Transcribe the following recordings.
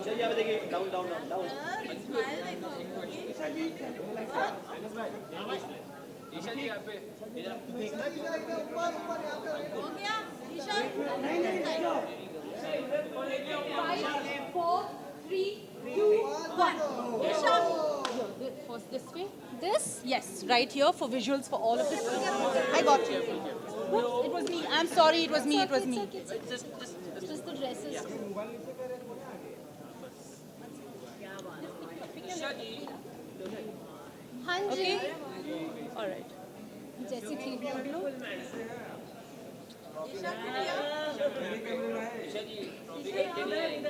चलिए अब देखिए down down down down Isha ji यहाँ पे हो गया Isha 5 4 3 2 1 Isha first this way this yes right here for visuals for all of this I got you Oops, it was me I'm sorry it was me just the dresses. हाँ जी all right जैसी थी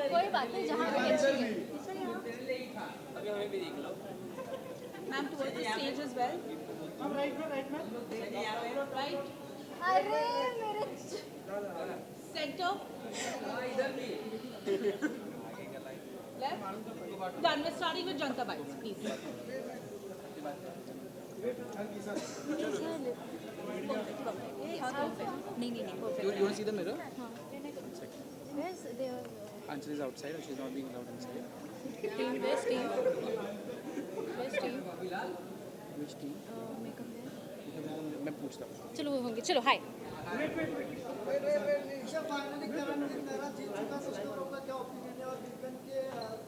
कोई बात नहीं जहाँ पे अच्छी है अभी हमें भी देख लो ma'am towards the stage as well right ma'am right अरे मेरे center left done we're starting with Janta Bites please नहीं You want to see the mirror? Where's the Anjali is outside and she's not being allowed inside. team? Where's team? Where's team? Which team? Makeup there. मैं पूछता हूँ. चलो वो होंगे चलो हाय Isha finally करण मेरा जीत चुका है उसके ऊपर क्या ओपिनियन है और विपिन के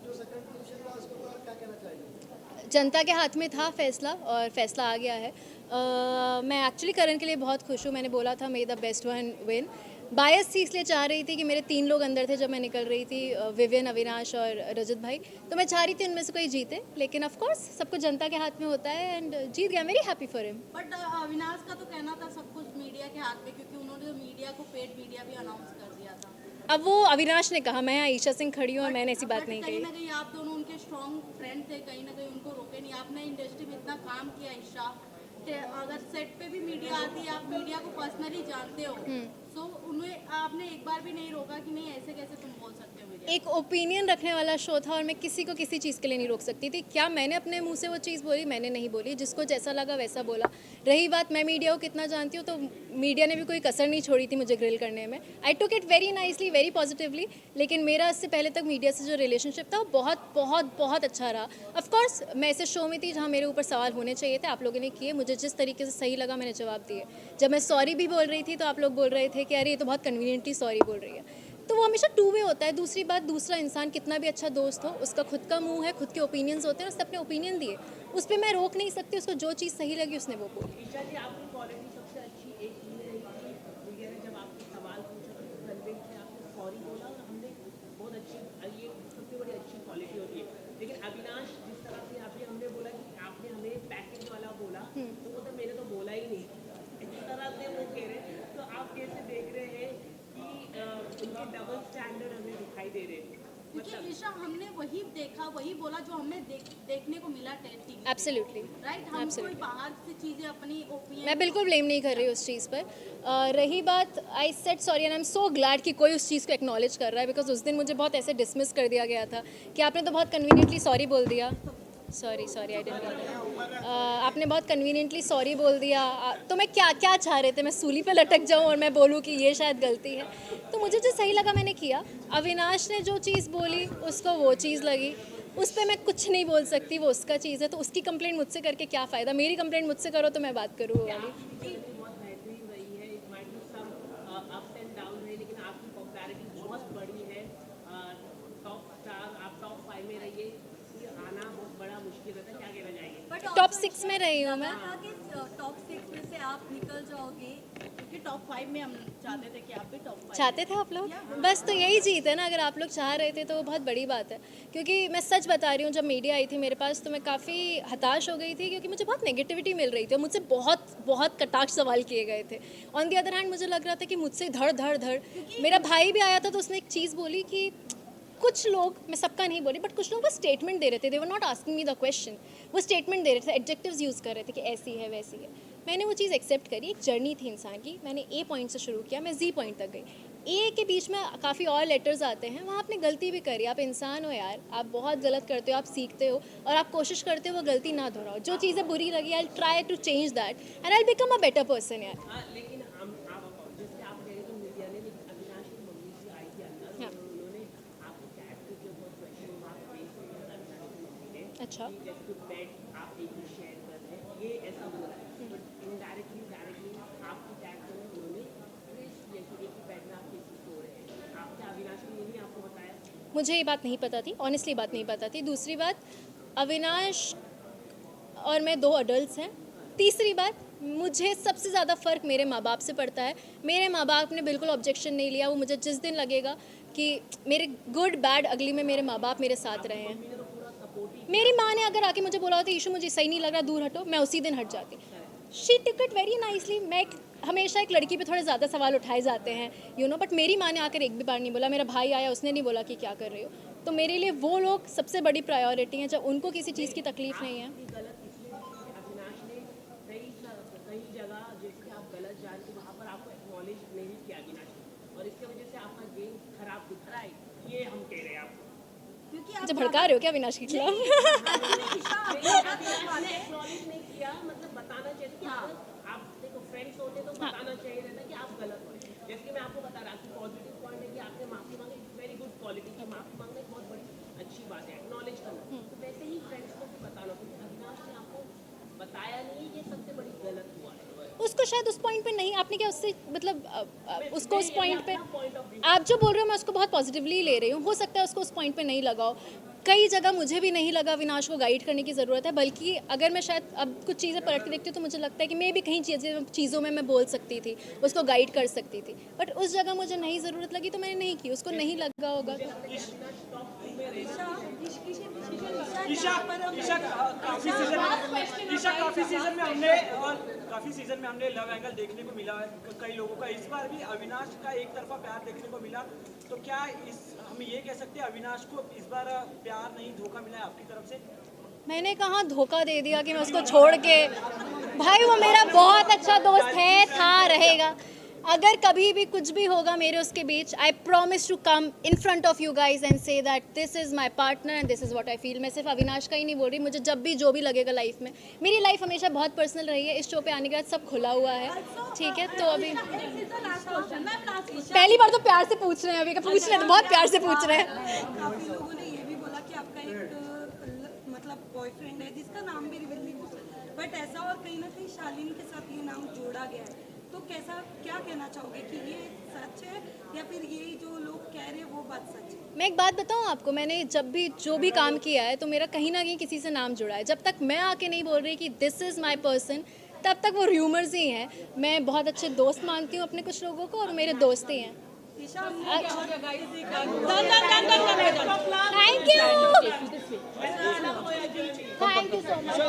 जो सेकंड पोजीशन था उसके ऊपर क्या कहना चाहिए जनता के हाथ में था फैसला और फैसला आ गया है मैं एक्चुअली करण के लिए बहुत खुश हूँ मैंने बोला था may the best one win bias थी इसलिए चाह रही थी कि मेरे 3 लोग अंदर थे जब मैं निकल रही थी विवियन अविनाश और रजत भाई तो मैं चाह रही थी उनमें से कोई जीते लेकिन ऑफ कोर्स सब कुछ जनता के हाथ में होता है एंड जीत गया very happy for him but Avinash का तो कहना था सब कुछ मीडिया के हाथ में क्योंकि उन्होंने मीडिया को पेड मीडिया भी अनाउंस कर दिया था अब वो अविनाश ने कहा मैं ईशा सिंह खड़ी हूँ और मैंने ऐसी बात नहीं कहीं कही ना कहीं आप दोनों उनके स्ट्रॉन्ग फ्रेंड थे कहीं ना कहीं उनको रोके नहीं आपने इंडस्ट्री में इतना काम किया ईशा अगर सेट पे भी मीडिया आती है आप मीडिया को पर्सनली जानते हो सो उन्हें आपने एक बार भी नहीं रोका कि नहीं ऐसे कैसे तुम बोल सकते हो मीडिया एक ओपिनियन रखने वाला शो था और मैं किसी को किसी चीज़ के लिए नहीं रोक सकती थी क्या मैंने अपने मुंह से वो चीज़ बोली मैंने नहीं बोली जिसको जैसा लगा वैसा बोला रही बात मैं मीडिया को कितना जानती हूँ तो मीडिया ने भी कोई कसर नहीं छोड़ी थी मुझे ग्रिल करने में I took it very nicely very positively लेकिन मेरा इससे पहले तक मीडिया से जो रिलेशनशिप था वो बहुत बहुत बहुत अच्छा रहा ऑफकोर्स मैं ऐसे शो में थी जहाँ मेरे ऊपर सवाल होने चाहिए थे आप लोगों ने किए मुझे जिस तरीके से सही लगा मैंने जवाब दिए जब मैं सॉरी भी बोल रही थी तो आप लोग बोल रहे थे कि अरे ये तो बहुत कन्वीनियंटली सॉरी बोल रही है तो वो हमेशा टू वे होता है दूसरी बात दूसरा इंसान कितना भी अच्छा दोस्त हो उसका खुद का मुंह है खुद के ओपिनियंस होते हैं उसने अपने ओपिनियन दिए उस पर मैं रोक नहीं सकती उसको जो चीज़ सही लगी उसने वो बोली ईशा जी आपकी क्वालिटी सबसे अच्छी एक चीज़ रही थी भैया ने जब आपसे सवाल पूछा तो कन्विंस से आपने सॉरी बोला और हमने बहुत अच्छी ये सबसे बड़ी अच्छी क्वालिटी होती है लेकिन अविनाश जिस तरह से आपने हमने बोला कि आपने हमें पैकेज वाला बोला तो वो तो मैंने तो बोला ही नहीं इस तरह से वो कह रहे हैं तो आप कैसे देख रहे हैं कि उनके डबल स्टैंडर्ड हमें दिखाई दे रहे हैं क्योंकि ईशा हमने वही देखा वही बोला जो हमें देखने को मिला टीवी एब्सोल्युटली राइट हम कोई बाहर से चीजें अपनी ओपिनियन मैं बिल्कुल ब्लेम नहीं कर रही उस चीज़ पर रही बात I said sorry and I am so glad कि कोई उस चीज़ को एक्नॉलेज कर रहा है बिकॉज उस दिन मुझे बहुत ऐसे डिसमिस कर दिया गया था कि आपने तो बहुत कन्वीनियंटली सॉरी बोल दिया सॉरी आई डेंट आपने बहुत कन्वीनियंटली सॉरी बोल दिया तो मैं क्या क्या चाह रहे थे मैं सूली पे लटक जाऊं और मैं बोलूं कि ये शायद गलती है तो मुझे जो सही लगा मैंने किया अविनाश ने जो चीज़ बोली उसको वो चीज़ लगी उस पर मैं कुछ नहीं बोल सकती वो उसका चीज़ है तो उसकी कंप्लेंट मुझसे करके क्या फ़ायदा मेरी कंप्लेंट मुझसे करो तो मैं बात करूँ वो वाली बहुत बेहतरीन रही है it might be some ups and down है लेकिन आपकी पॉपुलैरिटी बहुत बड़ी है टॉप स्टार आप टॉप 5 में रहिए आना बहुत बड़ा मुश्किल रहता है क्या कहना चाहिए टॉप 6 में रही हूँ मैं टॉप 6 में से आप निकल जाओगे क्योंकि टॉप 5 में हम चाहते थे कि आप भी टॉप 5 चाहते थे आप लोग बस तो यही जीत है ना अगर आप लोग चाह रहे थे तो वो बहुत बड़ी बात है क्योंकि मैं सच बता रही हूँ जब मीडिया आई थी मेरे पास तो मैं काफ़ी हताश हो गई थी क्योंकि मुझे बहुत नेगेटिविटी मिल रही थी और मुझसे बहुत बहुत कटाक्ष सवाल किए गए थे ऑन दी अदर हैंड मुझे लग रहा था कि मुझसे धड़ धड़ धड़ मेरा भाई भी आया था तो उसने एक चीज़ बोली कि कुछ लोग, मैं सबका नहीं बोल रही, बट कुछ लोग वो स्टेटमेंट दे रहे थे, they were not asking me the question, वो स्टेटमेंट दे रहे थे, एडजेक्टिव्स यूज़ कर रहे थे कि ऐसी है वैसी है। मैंने वो चीज़ एक्सेप्ट करी, एक जर्नी थी इंसान की, मैंने ए पॉइंट से शुरू किया, मैं जी पॉइंट तक गई। ए के बीच में काफ़ी और लेटर्स आते हैं, वहाँ आपने गलती भी करी, आप इंसान हो यार, आप बहुत गलत करते हो, आप सीखते हो और आप कोशिश करते हो वो गलती ना दोहराओ। जो चीज़ें बुरी लगी, I try to change that and I become a better person यार। हाँ, लेकिन हम आप जैसे आप कह रहे थे मीडिया ने, लेकिन अविनाश की मम्मी जी आई थी अंदर हाँ। और उन्होंने आपको टैग के बहुत क्वेश्चन मार्क फेस किया था अविनाश की मम्मी ने। अच्छा। कि जैसे कि बेड आप एक ही शेयर कर रहे हैं, ये ऐसा बोला है, बट इनडायरेक्टली डायरेक्टली आपको टैग करने उन्होंने प्रेस किया कि एक ही बेड में आप कैसे सो रहे हैं। आपने अविनाश ने नहीं आपको बताया? मुझे ये बात नहीं पता थी, ऑनेस्टली बात नहीं पता थी। दूसरी बात, अविनाश और मैं 2 अडल्ट्स हैं। तीसरी बात, मुझे सबसे ज़्यादा फ़र्क मेरे माँ बाप से पड़ता है। मेरे माँ बाप ने बिल्कुल ऑब्जेक्शन नहीं लिया। वो मुझे जिस दिन लगेगा कि मेरे गुड बैड अगली में मेरे माँ बाप मेरे साथ रहे हैं। मेरी माँ ने अगर आके मुझे बोला होता ईशू मुझे सही नहीं लग रहा, दूर हटो, मैं उसी दिन हट जाती। She took it very nicely. हमेशा एक लड़की पे थोड़े ज़्यादा सवाल उठाए जाते हैं, यू नो, बट मेरी माँ ने आकर एक भी बार नहीं बोला। मेरा भाई आया, उसने नहीं बोला कि क्या कर रही हो। तो मेरे लिए वो लोग सबसे बड़ी प्रायोरिटी हैं, जब उनको किसी चीज़ की तकलीफ़ नहीं है। गलत इसलिए कि अविनाश ने कई जगह जैसे आप गलत जा रहे थे वहाँ पर आपको एक्नॉलेज नहीं किया अविनाश ने, और इसकी वजह से आपका गेम खराब दिख रहा है, ये हम कह रहे हैं आपको। क्योंकि मुझे भड़का रहे हो क्या अविनाश के खिलाफ? आपने एक्नॉलेज नहीं किया, मतलब बताना चाहिए कि आप देखो फ्रेंड्स होते तो बताना चाहिए रहता कि आप गलत हो। जैसे कि मैं आपको बता रहा कि पॉजिटिव पॉइंट है कि आपने माफी मांगी, वेरी गुड क्वालिटी की। माफी मांगना एक बहुत बड़ी अच्छी बात है, एक्नॉलेज करना। तो वैसे ही फ्रेंड्स को भी बताना, क्योंकि अविनाश ने आपको बताया नहीं, ये सबसे बड़ी गलत हुआ है। उसको शायद उस पॉइंट पे नहीं, आपने क्या उससे मतलब उसको उस पॉइंट पे, आप जो बोल रहे हो मैं उसको बहुत पॉजिटिवली ले रही हूँ। हो सकता है उसको उस पॉइंट पे नहीं लगाओ। कई जगह मुझे भी नहीं लगा अविनाश को गाइड करने की ज़रूरत है, बल्कि अगर मैं शायद अब कुछ चीज़ें पलट के देखती हूँ तो मुझे लगता है कि मैं भी कहीं चीज़ों में मैं बोल सकती थी, उसको गाइड कर सकती थी, बट उस जगह मुझे नहीं ज़रूरत लगी तो मैंने नहीं की। उसको नहीं लगा होगा तो काफी सीजन में हमने लव एंगल देखने को मिला है कई लोगों का। इस बार भी अविनाश का एक तरफा प्यार देखने को मिला, तो क्या हम ये कह सकते हैं अविनाश को इस बार प्यार नहीं धोखा मिला है आपकी तरफ से? मैंने कहाँ धोखा दे दिया कि मैं उसको छोड़ के, भाई वो मेरा बहुत अच्छा दोस्त है, था, रहेगा। अगर कभी भी कुछ भी होगा मेरे उसके बीच, I promise to come in front of you guys and say that this is my partner and this is what I feel. मैं सिर्फ अविनाश का ही नहीं बोल रही, मुझे जब भी जो भी लगेगा लाइफ में, मेरी लाइफ हमेशा बहुत पर्सनल रही है। इस शो पे आने के बाद सब खुला हुआ है, ठीक है। तो अभी पहली बार तो प्यार से पूछ रहे हैं, अभी का पूछ रहे हैं तो बहुत प्यार से पूछ रहे हैं। काफी लोगों ने ये भी बोला कि आपका एक मतलब बॉयफ्रेंड है जिसका नाम भी रिवील नहीं हो सकता, बट ऐसा और कहीं ना कहीं शालीन के साथ ये नाम जोड़ा गया है, तो कैसा, क्या कहना चाहोगे कि ये सच है या फिर ये जो लोग कह रहे हैं वो बात सच है? मैं एक बात बताऊं आपको, मैंने जब भी जो भी काम किया है तो मेरा कहीं ना कहीं किसी से नाम जुड़ा है। जब तक मैं आके नहीं बोल रही कि दिस इज़ माई पर्सन, तब तक वो र्यूमर्स ही हैं। मैं बहुत अच्छे दोस्त मानती हूँ अपने कुछ लोगों को और मेरे दोस्त ही हैं। Thank you so much.